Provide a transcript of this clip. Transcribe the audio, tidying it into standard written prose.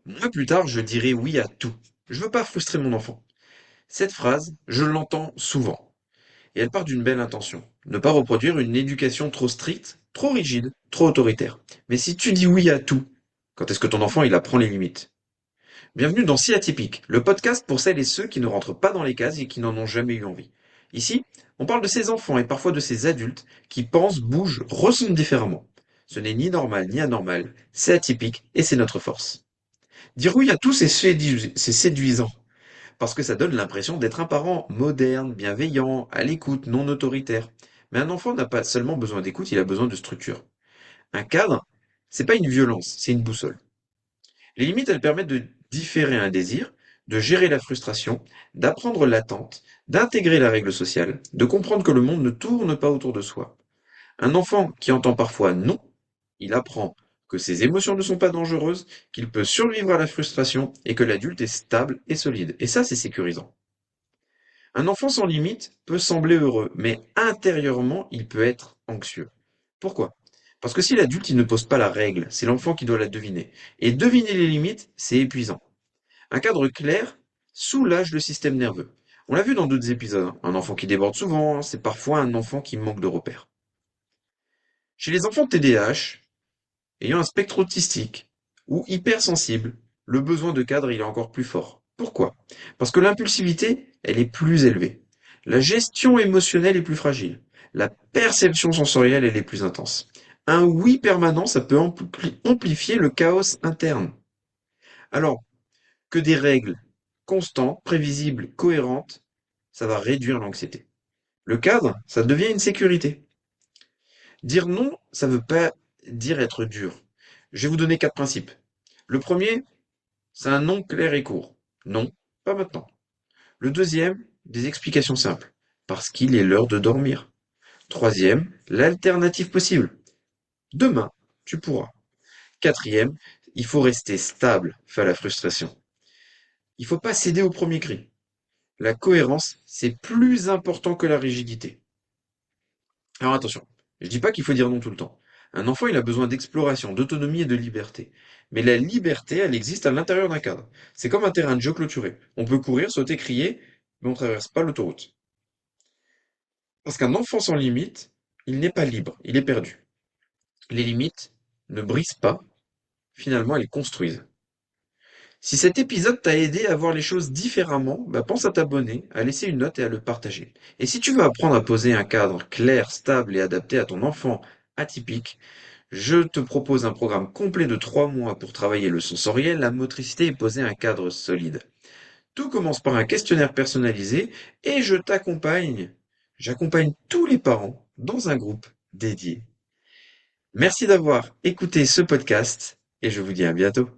Moi, plus tard, je dirai oui à tout. Je veux pas frustrer mon enfant. Cette phrase, je l'entends souvent. Et elle part d'une belle intention. Ne pas reproduire une éducation trop stricte, trop rigide, trop autoritaire. Mais si tu dis oui à tout, quand est-ce que ton enfant il apprend les limites? Bienvenue dans Si Atypique, le podcast pour celles et ceux qui ne rentrent pas dans les cases et qui n'en ont jamais eu envie. Ici, on parle de ces enfants et parfois de ces adultes qui pensent, bougent, ressentent différemment. Ce n'est ni normal ni anormal, c'est atypique et c'est notre force. Dire oui à tout, c'est séduisant, parce que ça donne l'impression d'être un parent moderne, bienveillant, à l'écoute, non autoritaire. Mais un enfant n'a pas seulement besoin d'écoute, il a besoin de structure. Un cadre, c'est pas une violence, c'est une boussole. Les limites, elles permettent de différer un désir, de gérer la frustration, d'apprendre l'attente, d'intégrer la règle sociale, de comprendre que le monde ne tourne pas autour de soi. Un enfant qui entend parfois non, il apprend que ses émotions ne sont pas dangereuses, qu'il peut survivre à la frustration et que l'adulte est stable et solide. Et ça, c'est sécurisant. Un enfant sans limite peut sembler heureux, mais intérieurement, il peut être anxieux. Pourquoi? Parce que si l'adulte il ne pose pas la règle, c'est l'enfant qui doit la deviner. Et deviner les limites, c'est épuisant. Un cadre clair soulage le système nerveux. On l'a vu dans d'autres épisodes, hein. Un enfant qui déborde souvent, c'est parfois un enfant qui manque de repères. Chez les enfants TDAH, ayant un spectre autistique ou hypersensible, le besoin de cadre il est encore plus fort. Pourquoi? Parce que l'impulsivité, elle est plus élevée. La gestion émotionnelle est plus fragile. La perception sensorielle, elle est plus intense. Un oui permanent, ça peut amplifier le chaos interne. Alors que des règles constantes, prévisibles, cohérentes, ça va réduire l'anxiété. Le cadre, ça devient une sécurité. Dire non, ça veut pas dire être dur. Je vais vous donner 4 principes. Le premier, c'est un non clair et court. Non, pas maintenant. Le deuxième, des explications simples. Parce qu'il est l'heure de dormir. Troisième, l'alternative possible. Demain, tu pourras. Quatrième, il faut rester stable face à la frustration. Il faut pas céder au premier cri. La cohérence, c'est plus important que la rigidité. Alors attention, je dis pas qu'il faut dire non tout le temps. Un enfant, il a besoin d'exploration, d'autonomie et de liberté. Mais la liberté, elle existe à l'intérieur d'un cadre. C'est comme un terrain de jeu clôturé. On peut courir, sauter, crier, mais on traverse pas l'autoroute. Parce qu'un enfant sans limite, il n'est pas libre, il est perdu. Les limites ne brisent pas, finalement elles construisent. Si cet épisode t'a aidé à voir les choses différemment, bah pense à t'abonner, à laisser une note et à le partager. Et si tu veux apprendre à poser un cadre clair, stable et adapté à ton enfant atypique, je te propose un programme complet de 3 mois pour travailler le sensoriel, la motricité et poser un cadre solide. Tout commence par un questionnaire personnalisé et je t'accompagne. J'accompagne tous les parents dans un groupe dédié. Merci d'avoir écouté ce podcast et je vous dis à bientôt.